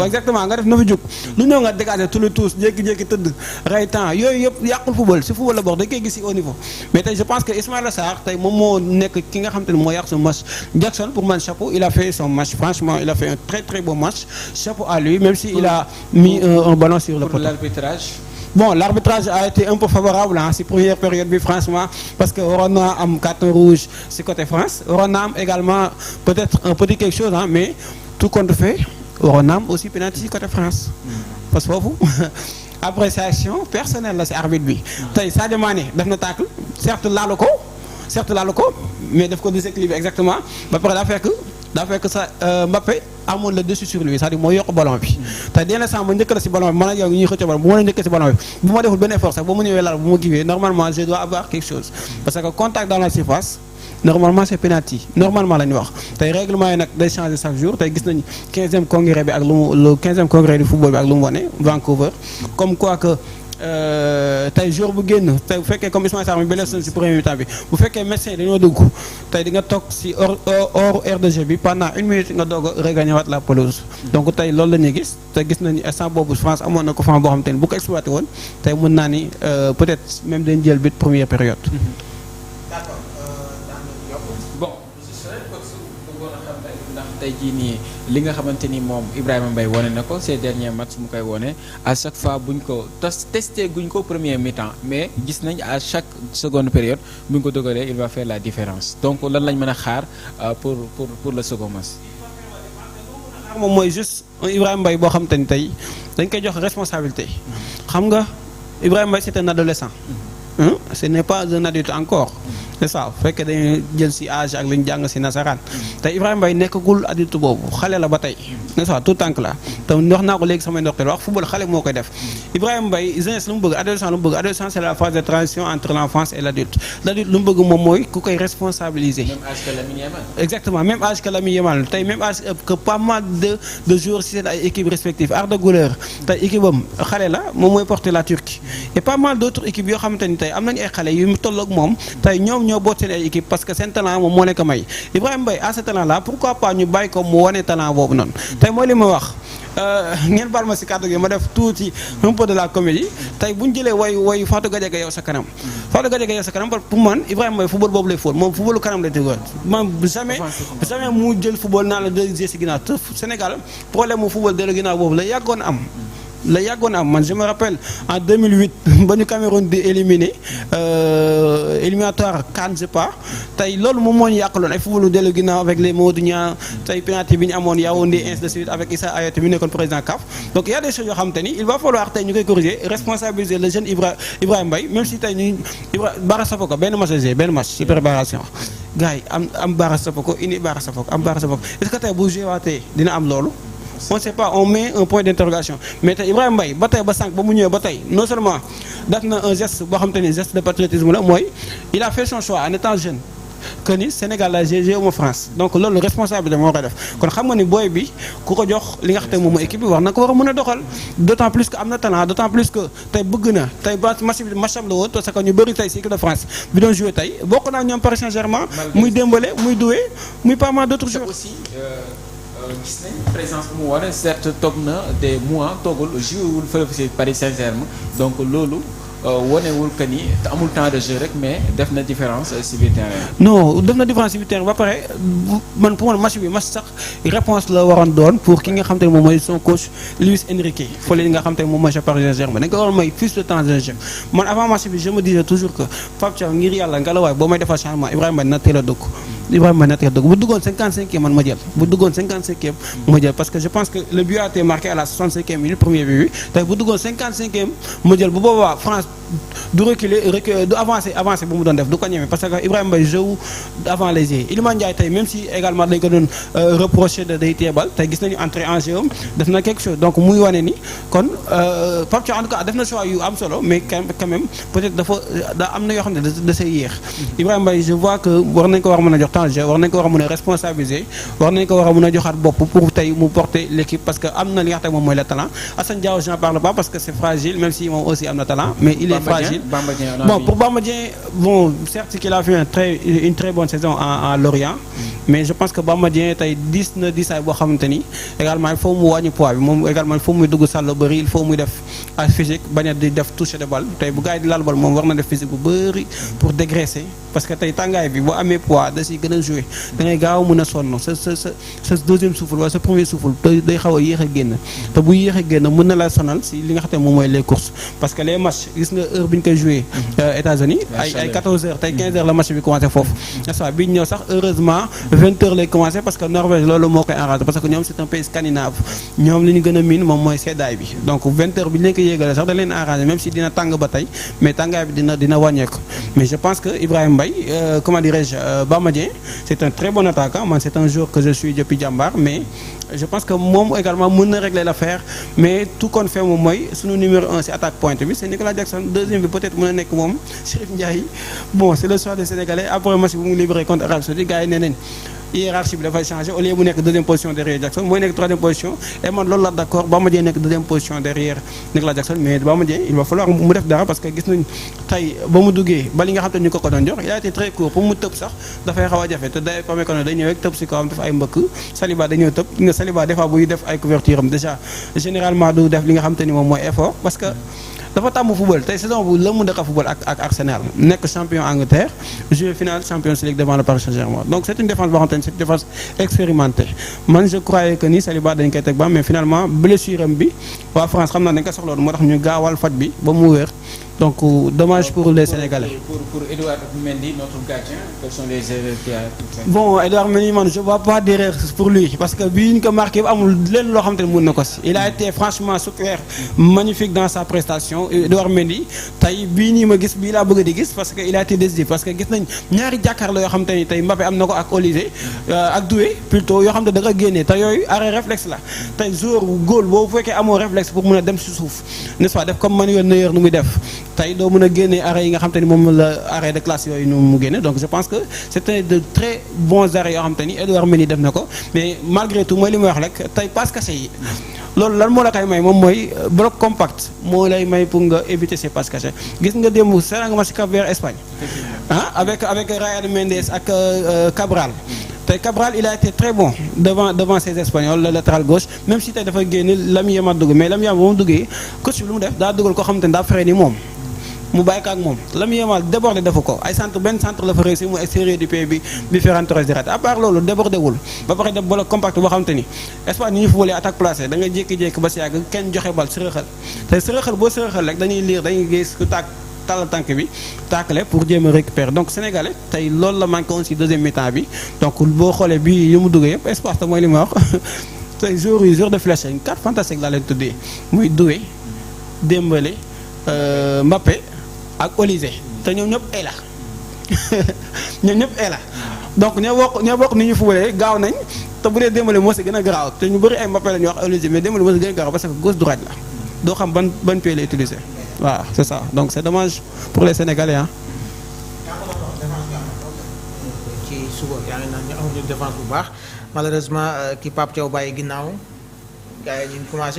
exactement nga def na fi jóg lu ñëw nga dégager tous les tous jékki-jékki tëdd rey temps yooyu yëpp yàqul football si football la bokk dañ koy gis si au niveau mais tey je pense que Ismaïla Sarr tey moom moo nekk ki nga xam te ne moo yàq son match Jackson pour man chapeau il a fait son match franchement il a fait un très très beau match chapeau à lui même si il a mis un ballon sur le poteau. Pour l'arbitrage. Bon, l'arbitrage a été un peu favorable hein, ces premières périodes bi franchement parce que waroon na am carton rouge si côté France waroon na am également peut-être un petit quelque chose hein, mais tout compte fait waroon na am aussi penalty si côté France parce que foofu appréciation personnelle la si arbitre bi tey Sadio Mané def na tacle certes laalu ko mais daf ko déséquilibre exactement ba pare daa fekk sa Mbappé amoon le dessus sur lui c'est-à-dire mooy yokk ballon bi te dès l'instant ma njëkk la si ballon bi man ak yow ñuy xëccoo ballon bu ma la njëkkee si ballon bi bu ma deful benn effort sax ba mu ñëwee laal bu ma kiiwee normalement je dois avoir quelque chose parce que contact dans la surface normalement c'est penalty normalement la ñu wax tey règlement yi nag day changer chaque jour tey gis nañu 15e congrès bi ak lu mu le 15e congrès du football bi ak lu mu wane Vancouver comme quoi que tey jour bu génn tey bu fekkee comme Ismaïla Sarr mi blessé si premier mi-temps bi bu fekkee médecin dañoo dugg tey di nga toog si hors aire de jeu bi pendant 1 minute nga doog a regagner waat la pelouse donc tey loolu la ñuy gis te gis nañu instant boobu France amoon na ko fan boo xam te ne bu ko exploité woon tey mën naa ni peut-être même dañ jël but première période. D'accord. Bon ndax tey jii nii li nga xamante ni moom Ibrahima Mbaye wane na ko ces derniers matchs mu koy wone à chaque fois buñ ko testé guñ ko premier mi-temps mais gis nañ à chaque seconde période buñ ko dogalee il va faire la différence donc lan lañ mën a xaar pour le second match. moom mooy juste Ibrahima Mbaye boo xam te ni tey dañ koy jox responsabilité xam nga Ibrahima Mbaye c'est un adolescent ce n'est pas un adulte encore c'est ça bu fekkee dañuy jël si âge ak li ñu jàng si nasaraan te Ibrahima Mbaye nekkagul adulte boobu xale la ba tey n'est-ce pas tout tànk la te wax naa ko léegi samay ndoxteel wax football xale moo koy def Ibrahima Mbaye jeunesse lu mu bëgg adolescent lu mu bëgg adolescent c'est la phase de transition entre l'enfance et l'adulte l'adulte lu mu bëgg moom mooy ku koy responsabiliser. Même âge que Lamine Yamal. Exactement même âge que Lamine Yamal tey même âge que pas mal de joueurs si seen ay équipes respectives Arda Güler tey équipe am xale la moom mooy porter la Turquie et pas mal d'autres équipes yoo xamante ni tey am nañu ay xale yu tolloog moom tey ñoo boot seen ay équipe parce que seen talent moom moo nekk may Ibrahima Mbaye à ce talent là pourquoi pas ñu bàyyi ko mu wane talent boobu noonu tey mooy li ma wax ngeen baal ma si kàddu gi ma def tuuti un peu de la comédie tey bu ñu jëlee wayu Fatou Gadiaga yow sa kanam Fatou Gadiaga yow sa kanam pour man Ibrahima Mbaye football boobu lay fóot moom footballu kanam lay tëggoon man jamais mu jël football naa la deux si ginnaaw te Sénégal problème mu football de la ginnaaw boobu la yàggoon am man je me rappelle en 2008 ba ñu Cameroun di éliminé éliminatoire CAN je sais pas tey loolu moom moo ñu yàqaloon ay footballu dellu ginnaaw avec les Mamadou Niang tey penalty bi ñu amoon Yaoundé ainsi de suite avec Issa Hayatou mi nekkoon président CAF donc y a des choses yoo xam te ni il va falloir tey ñu koy corriger responsabiliser le jeune Ibrahima Mbaye même si tey ñu Bara Safoko benn match ci préparation gars yi am Bara Safoko indi Bara Safoko am Bara Safoko est-ce que tey bu joué waatee dina am loolu on ne sait pas on met un point d'interrogation mais tey Ibrahima Mbaye ba tey ba sànq ba mu ñëwee ba tey non seulement def na un geste boo xam te ni geste de patriotisme la mooy il a fait son choix en étant jeune que ni Sénégal la GG ou France donc loolu responsable moo koy def kon xam nga ni booy bi ku ko jox li nga xam te moom mooy équipe bi war na ko war a mën a doxal d'autant plus que am na talent d'autant plus que tey bëgg na tey match am la woon parce que ñu bëri tey si équipe de France bi doon joué tey bokk naa ñoom Paris Saint-Germain muy Dembélé muy Doué muy pas mal d'autres joueurs aussi gis nañ présence bu mu war a certes toog na des mois toogul joué wul fële ci Paris Saint-Germain donc loolu wonewul que ni amul temps de jeu rek mais def na différence ci biir terrain. non def na différence ci biir terrain ba pare man pour man match sax réponse la waroon doon pour ki nga xam te ne moom mooy son coach Luis Enrique fële nga xam te ne moom mooy Paris Saint-Germain dañ ko waroon may plus de temps de jeu man avant match bi je me disais toujours que Pape Thiaw ngir yàlla nga la waay boo may defal changement Ibrahima na teel a dugg bu duggoon 55e man ma jël ma jël parce que je pense que le but a été marqué à la 65e minute premier but bi tey bu duggoon 55e ma jël bu boobaa France du reculer du avancer bu mu doon def du ko ñeme parce que Ibrahima Mbaye joue avant les yeux Iliman Ndiaye tey même si également dañ ko doon reprocher de day teebal tey gis nañu entrée en jeu am def na quelque chose donc muy wane ni kon Pape Thiaw en tout cas def na choix yu am solo mais quand même peut-être dafa am na yoo xam ne da say yéex Ibrahima Mbaye je vois que war nañ ko war mën a jox temps de jeu war nañ ko war a mën a responsabiliser war nañ ko war a mën a joxaat bopp pour tey mu porter l'équipe parce que am na li nga xam ne moom mooy le talent Assane Diao j'en parle pas parce que c'est fragile même si moom aussi am na talent mais il est fragile bon pour Bamba Dieng bon certes qu'il a fait une très bonne saison à Lorient mais je pense que Bamba Dieng tey 10 na 10 ay boo xamante ni également il faut mu wàññi poids bi moom également il faut muy dugg salle bëri il faut muy def ay physique bañ a di def toucher de balle tey bu gars yi di laal bal moom war na def physique bu bëri pour dégraisser parce que tey tàngaay bi boo amee poids da si gën a jouer da ngay gaaw mën a sonn sa deuxième souffle wala sa premier souffle day xaw a yéex a génn te bu yéex a génn mën na la sonal si li nga xam ne moom mooy les courses parce que les matchs gis nga heure bi ñu koy jouer États-Unis ay 14 heures tey 15 heures la match bi commencé foofu n'est-ce pas bi ñu ñëw sax heureusement 20 heures lay commencé parce que Norvège loolu moo koy arrangé parce que ñoom c'est un pays scandinave ñoom li ñu gën a miin moom mooy seddaay bi donc 20 heures bi ñu leen ko yéegalee sax da leen arrangé même si dina tàng ba tey mais tàngaay bi dina wàññeeku mais je pense que Ibrahima Mbaye comment dirais-je Bamba Dieng c'est un très bon attaquant man c'est un joueur que je suis depuis Diambar mais je pense que moom également mën na régler l'affaire mais tout compte fait moom mooy sunu numéro 1 ci attaque pointe bi c'est Nicolas Jackson deuxième bi peut-être mën na nekk moom Chérif Ndiaye bon c'est le choix des Sénégalais après match bu mu libéré contre Arabie Saoudite gars yi nee nañ hiérarchie bi dafay changer au lieu mu nekk deuxième position derrière Jackson mooy nekk troisième position et man loolu la d'accord Bamba Dieng nekk deuxième position derrière Nicolas Jackson mais Bamba Dieng il va falloir mu def dara parce que gis nañ tey ba mu duggee ba li nga xam te ñu ko doon jox il a été très court pour mu tëb sax dafay xaw a jafe te day pame ko ne day ñëw rek tëb si kawam def ay mbëkk Saliba dañoo tëb nga Saliba des fois buy def ay couverture am déjà généralement du def li nga xam te ni moom mooy effort parce que dafa tàmm football tey saison bu la mu dëkk football ak Arsenal nekk champion Angleterre jouer finale Champions League devant le Paris Saint-Germain donc c'est une défense boo xamante ni c'est une défense expérimentée man je croyais que ni Saliba dañ koy teg ba mais finalement blessure am bi waa France xam naa dañ ko soxla woon moo tax ñu gaawal faj bi ba mu wér donc dommage pour les Sénégalais. Pour Edouard Mendy notre gardien quels sont les erreurs qu'il a bon Edouard Mendy man je vois pas d'erreur pour lui parce que bii ñu ko marqué amul leen loo xamante ne mën na ko si il a été franchement super magnifique dans sa prestation Edouard Mendy tey bii nii ma gis bii laa bëgg di gis parce que il a été décisif parce que gis nañ ñaari jàkkaarloo yoo xamante ni tey Mbappé am na ko ak Olise ak Doué plutôt yoo xam ne da nga génnee te yooyu arrêt réflexe la tey joueur góol boo fekkee amoo réflexe pour mën a dem si suuf n'est-ce pas def comme Manuel Neuer nu muy def tey doo mën a génne arrêt yi nga xam te ni moom la arrêt de classe yooyu mu génne donc je pense que c'était de très bons arrêts yoo xam te ni Edouard Mendy def na ko mais malgré tout mooy li may wax rek tey passe cachée yi loolu lan moo la koy may moom mooy bloc compact moo lay may pour nga éviter ces passes cachées gis nga démb seetaan nga match Cap-Vert Espagne avec Ryan Mendes ak Cabral tey Cabral il a été très bon devant ces Espagnols le latéral gauche même si tey dafa génne Lamine Yamal dugg mais Lamine Yamal ba mu duggee coach bi lu mu def daa dugal koo xam te ne daa fere ni moom mu bàyyi ko ak moom Lamine Yamal débordé dafa ko ay centre benn centre la fa réussi mu extérieur du pied bi Ferran Torres di raté à part loolu débordé wul ba pare def bloc compact boo xam te ni Espagne ni ñu footballé attaque placée da nga jékki-jékki ba si yàgg kenn joxe bal sërëxal te sërëxal boo sërëxal rek dañuy lire dañuy gis ku tàkk tàllal tànk bi tàkkale pour jéem a récupérer donc sénégalais tey loolu la manqué woon si deuxième mi-temps bi donc boo xoolee bii yu mu duggee yëpp espace te mooy li ma wax tey jour de flèche une carte fantastique laa leen tuddee muy Doué Dembélé Mbappé ak Olise te ñoom ñëpp ay la ñoom ñëpp ay la donc ñoo bokk ni ñu fubalee gaaw nañ te bu dee Dembélé moo si gën a garaaw te ñu bëri ay Mbappé la ñuy wax Olise mais Dembélé moo si gën a garaaw parce que gauche droite la doo xam ban pied la utiliser waaw c'est ça donc c'est dommage pour les Sénégalais ci suba yaa ngi naan ñu amuñu défense bu baax malheureusement ki Pape Thiaw bàyyi ginnaaw gars yi ñu commencé